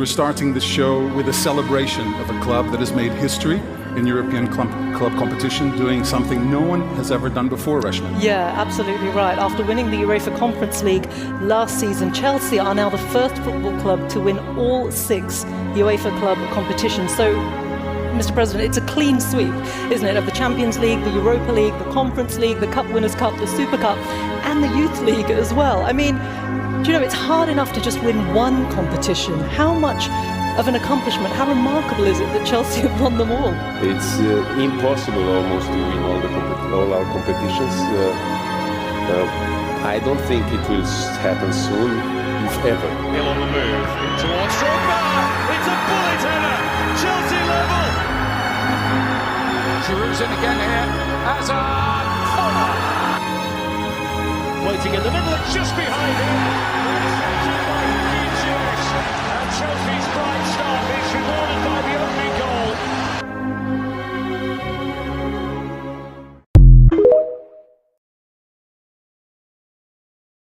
We're starting the show with a celebration of a club that has made history in European club competition, doing something no one has ever done before, Reshma. Yeah, absolutely right. After winning the UEFA Conference League last season, Chelsea are now the first football club to win all 6 UEFA club competitions. So, Mr. President, it's a clean sweep, isn't it, of the Champions League, the Europa League, the Conference League, the Cup Winners' Cup, the Super Cup, and the Youth League as well. I mean, do you know, it's hard enough to just win one competition. How much of an accomplishment, how remarkable is it that Chelsea have won them all? It's impossible almost to win all our competitions. I don't think it will happen soon, if ever. Hill on the move, towards Drogba, it's a bullet header, Chelsea level! Giroud's in again here, Hazard! Waiting in the middle, it's just behind him. And Chelsea